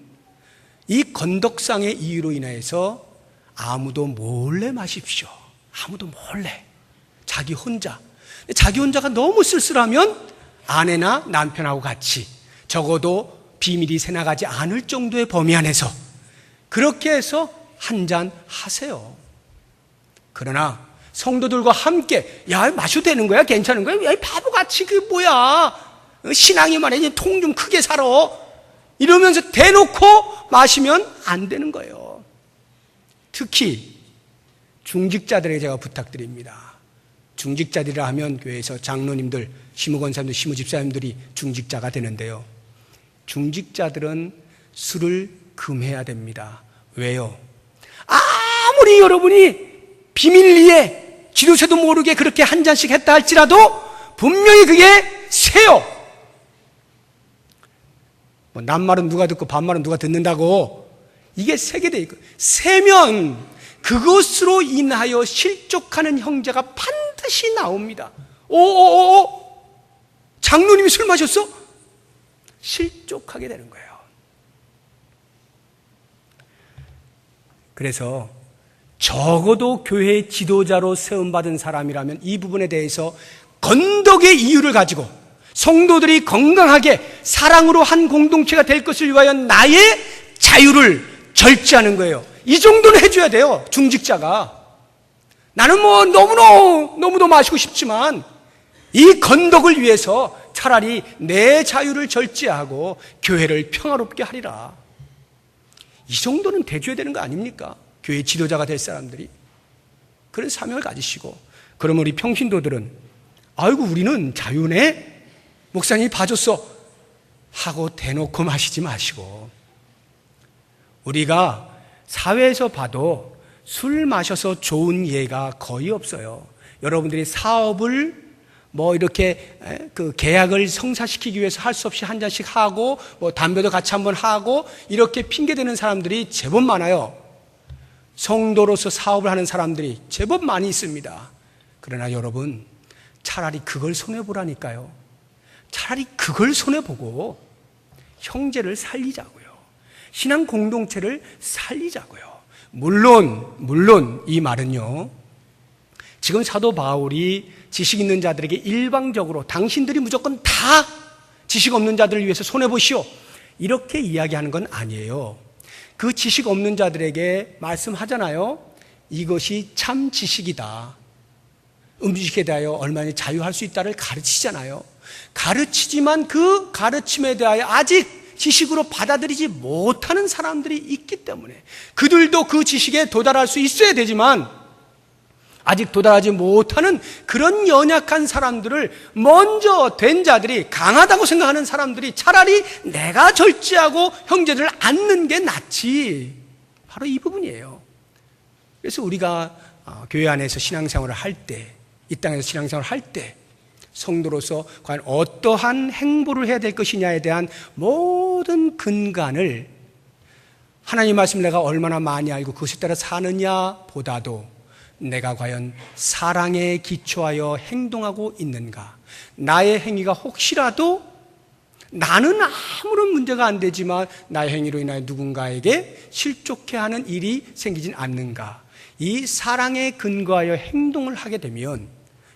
이 건덕상의 이유로 인해서 아무도 몰래 마십시오. 아무도 몰래, 자기 혼자가 너무 쓸쓸하면 아내나 남편하고 같이, 적어도 비밀이 새나가지 않을 정도의 범위 안에서 그렇게 해서 한 잔 하세요. 그러나 성도들과 함께, 야, 마셔도 되는 거야? 괜찮은 거야? 야, 바보같이 뭐야? 신앙이 말이야, 통 좀 크게 살아, 이러면서 대놓고 마시면 안 되는 거예요. 특히 중직자들에게 제가 부탁드립니다. 중직자들이라 하면 교회에서 장로님들, 시무권사님들, 시무집사님들이 중직자가 되는데요, 중직자들은 술을 금해야 됩니다. 왜요? 아무리 여러분이 비밀리에 지도새도 모르게 그렇게 한 잔씩 했다 할지라도 분명히 그게 새요. 낱말은 누가 듣고 반말은 누가 듣는다고, 이게 새게 돼 있고, 새면 그것으로 인하여 실족하는 형제가 반드시 나옵니다. 오오오, 장로님이 술 마셨어? 실족하게 되는 거예요. 그래서 적어도 교회 지도자로 세움받은 사람이라면 이 부분에 대해서 건덕의 이유를 가지고 성도들이 건강하게 사랑으로 한 공동체가 될 것을 위하여 나의 자유를 절제하는 거예요. 이 정도는 해줘야 돼요, 중직자가. 나는 뭐 너무도 마시고 싶지만 이 건덕을 위해서 차라리 내 자유를 절제하고 교회를 평화롭게 하리라. 이 정도는 대줘야 되는 거 아닙니까? 교회 지도자가 될 사람들이 그런 사명을 가지시고. 그럼 우리 평신도들은 아이고 우리는 자유네, 목사님이 봐줬어 하고 대놓고 마시지 마시고, 우리가 사회에서 봐도 술 마셔서 좋은 예가 거의 없어요. 여러분들이 사업을 뭐 이렇게 그 계약을 성사시키기 위해서 할 수 없이 한 잔씩 하고 뭐 담배도 같이 한번 하고 이렇게 핑계대는 사람들이 제법 많아요. 성도로서 사업을 하는 사람들이 제법 많이 있습니다. 그러나 여러분, 차라리 그걸 손해보라니까요. 차라리 그걸 손해보고 형제를 살리자고요. 신앙 공동체를 살리자고요. 물론 이 말은요, 지금 사도 바울이 지식 있는 자들에게 일방적으로 당신들이 무조건 다 지식 없는 자들을 위해서 손해보시오 이렇게 이야기하는 건 아니에요. 그 지식 없는 자들에게 말씀하잖아요. 이것이 참 지식이다, 음식에 대하여 얼마나 자유할 수 있다를 가르치잖아요. 가르치지만 그 가르침에 대하여 아직 지식으로 받아들이지 못하는 사람들이 있기 때문에 그들도 그 지식에 도달할 수 있어야 되지만 아직 도달하지 못하는 그런 연약한 사람들을 먼저 된 자들이, 강하다고 생각하는 사람들이 차라리 내가 절제하고 형제들을 안는 게 낫지, 바로 이 부분이에요. 그래서 우리가 교회 안에서 신앙생활을 할 때, 이 땅에서 신앙생활을 할 때 성도로서 과연 어떠한 행보를 해야 될 것이냐에 대한 모든 근간을 하나님 말씀 내가 얼마나 많이 알고 그것에 따라 사느냐 보다도 내가 과연 사랑에 기초하여 행동하고 있는가, 나의 행위가 혹시라도 나는 아무런 문제가 안 되지만 나의 행위로 인하여 누군가에게 실족해 하는 일이 생기진 않는가, 이 사랑에 근거하여 행동을 하게 되면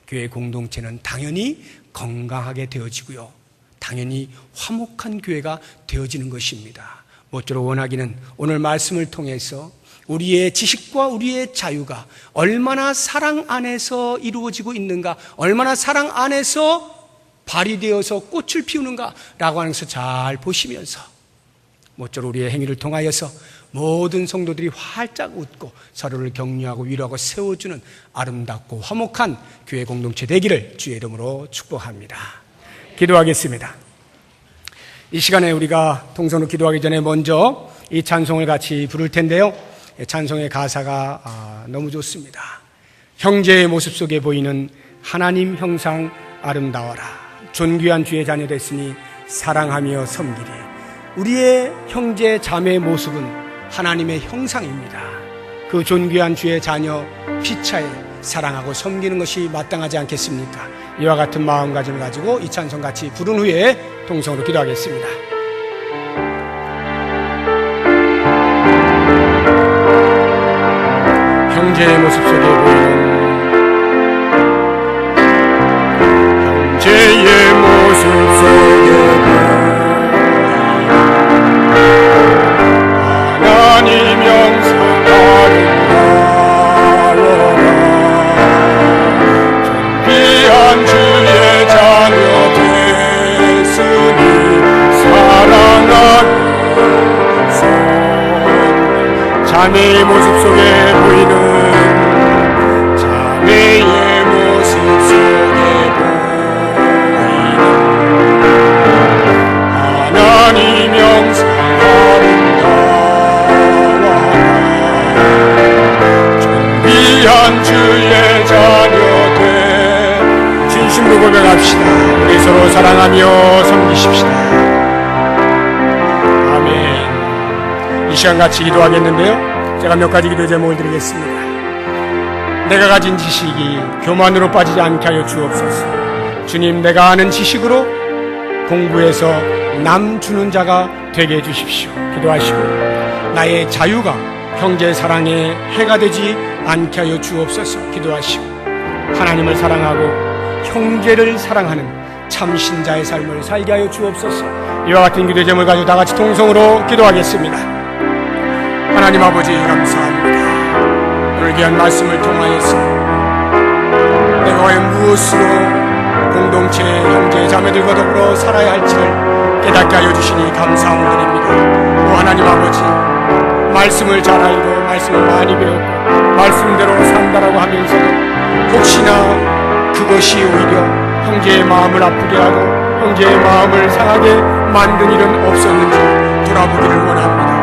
교회 공동체는 당연히 건강하게 되어지고요, 당연히 화목한 교회가 되어지는 것입니다. 모쪼록 원하기는 오늘 말씀을 통해서 우리의 지식과 우리의 자유가 얼마나 사랑 안에서 이루어지고 있는가, 얼마나 사랑 안에서 발휘되어서 꽃을 피우는가라고 하는 것을 잘 보시면서 모쪼록 우리의 행위를 통하여서 모든 성도들이 활짝 웃고 서로를 격려하고 위로하고 세워주는 아름답고 화목한 교회 공동체 되기를 주의 이름으로 축복합니다. 기도하겠습니다. 이 시간에 우리가 통성으로 기도하기 전에 먼저 이 찬송을 같이 부를 텐데요, 찬송의 가사가 너무 좋습니다. 형제의 모습 속에 보이는 하나님 형상 아름다워라. 존귀한 주의 자녀 됐으니 사랑하며 섬기리. 우리의 형제 자매의 모습은 하나님의 형상입니다. 그 존귀한 주의 자녀 피차에 사랑하고 섬기는 것이 마땅하지 않겠습니까? 이와 같은 마음가짐을 가지고 이 찬송 같이 부른 후에 통성으로 기도하겠습니다. 형제의 모습 속에 보이는 형제의 모습 속에 보이는 하나님 형상 아름다워라. 존귀한 주의 자녀 됐으니 사랑하며 자매의 모습 속에 보이는 자매의 모습 속에 보이는 하나님 형상 아름다워라. 존귀한 주의 자녀 돼 진심으로 고백합시다. 우리 서로 사랑하며 섬기십시다. 아멘. 이 시간 같이 기도하겠는데요, 제가 몇 가지 기도 제목을 드리겠습니다. 내가 가진 지식이 교만으로 빠지지 않게 하여 주옵소서. 주님, 내가 아는 지식으로 공부해서 남 주는 자가 되게 해주십시오. 기도하시고 나의 자유가 형제 사랑에 해가 되지 않게 하여 주옵소서. 기도하시고 하나님을 사랑하고 형제를 사랑하는 참 신자의 삶을 살게 하여 주옵소서. 이와 같은 기도 제목을 가지고 다 같이 통성으로 기도하겠습니다. 하나님 아버지, 감사합니다. 오늘 귀한 말씀을 통하여서 내가 과연 무엇으로 공동체 형제 자매들과 더불어 살아야 할지를 깨닫게 하여 주시니 감사함을 드립니다. 오 하나님 아버지, 말씀을 잘 알고 말씀을 많이 배웠고 말씀대로 산다라고 하면서도 혹시나 그것이 오히려 형제의 마음을 아프게 하고 형제의 마음을 상하게 만든 일은 없었는지 돌아보기를 원합니다.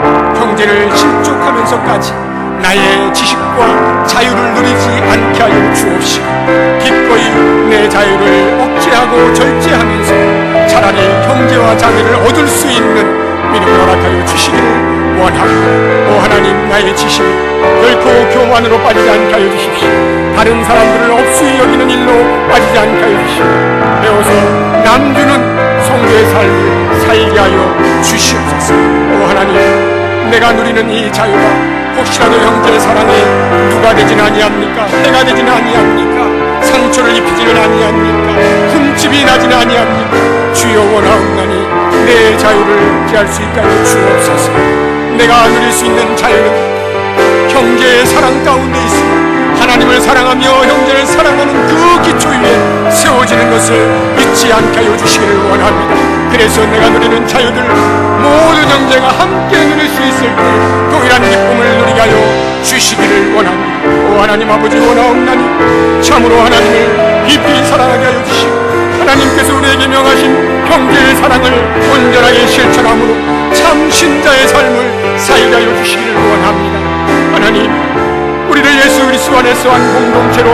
형제를 실족하면서까지 나의 지식과 자유를 누리지 않게 하여 주옵시고 기꺼이 내 자유를 억제하고 절제하면서 차라리 형제와 자매를 얻을 수 있는 믿음을 허락하여 주시기를 원합니다. 오 하나님, 나의 지식 결코 교만으로 빠지지 않게 하여 주십시오. 다른 사람들을 업수히 여기는 일로 빠지지 않게 하여 주십시오. 배워서 남주는 성도의 삶을 살게 하여 주시옵소서. 오 하나님, 내가 누리는 이 자유가 혹시라도 형제의 사랑에 누가 되지는 아니합니까? 해가 되지는 아니합니까? 상처를 입히지는 아니합니까? 흠집이 나지는 아니합니까? 주여, 원하옵나니 내 자유를 피할 수 있게 하여 주옵소서. 내가 누릴 수 있는 자유는 형제의 사랑 가운데 있으며 하나님을 사랑하며 형제를 사랑하는 그 기초 위에 세워지는 것을 잊지 않게 하여 주시기를 원합니다. 그래서 내가 누리는 자유들 모든 형제가 함께 누릴 수 있을 때 동일한 기쁨을 누리게 하여 주시기를 원합니다. 오 하나님 아버지, 원하옵나니 참으로 하나님을 깊이 사랑하게 하여 주시고 하나님께서 우리에게 명하신 형제의 사랑을 온전하게 실천함으로 참 신자의 삶을 살게 하여 주시기를 원합니다. 하나님, 우리를 예수 그리스도 안에서 한 공동체로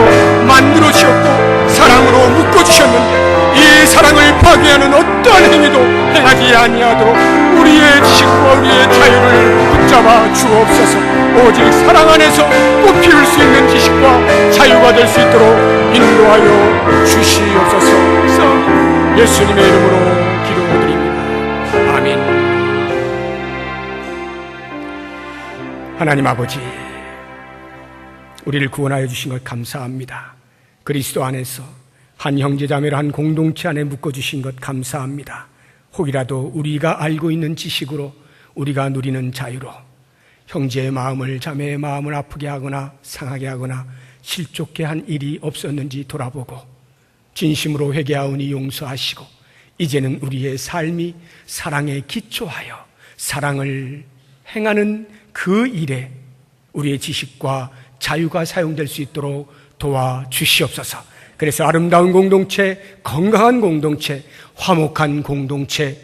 만들어 주셨고 사랑으로 묶어 주셨는데 이 사랑을 파괴하는 어떠한 행위도 행하지 아니하도록 우리의 지식과 우리의 자유를 붙잡아 주옵소서. 오직 사랑 안에서 꽃피울 수 있는 지식과 자유가 될 수 있도록 인도하여 주시옵소서. 예수님의 이름으로 기도드립니다. 아멘. 하나님 아버지, 우리를 구원하여 주신 것 감사합니다. 그리스도 안에서 한 형제자매를 한 공동체 안에 묶어주신 것 감사합니다. 혹이라도 우리가 알고 있는 지식으로 우리가 누리는 자유로 형제의 마음을, 자매의 마음을 아프게 하거나 상하게 하거나 실족게 한 일이 없었는지 돌아보고 진심으로 회개하오니 용서하시고 이제는 우리의 삶이 사랑에 기초하여 사랑을 행하는 그 일에 우리의 지식과 자유가 사용될 수 있도록 도와주시옵소서. 그래서 아름다운 공동체, 건강한 공동체, 화목한 공동체,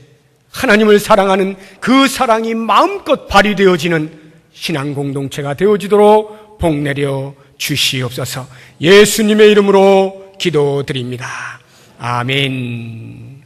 하나님을 사랑하는 그 사랑이 마음껏 발휘되어지는 신앙 공동체가 되어지도록 복내려 주시옵소서. 예수님의 이름으로 기도드립니다. 아멘.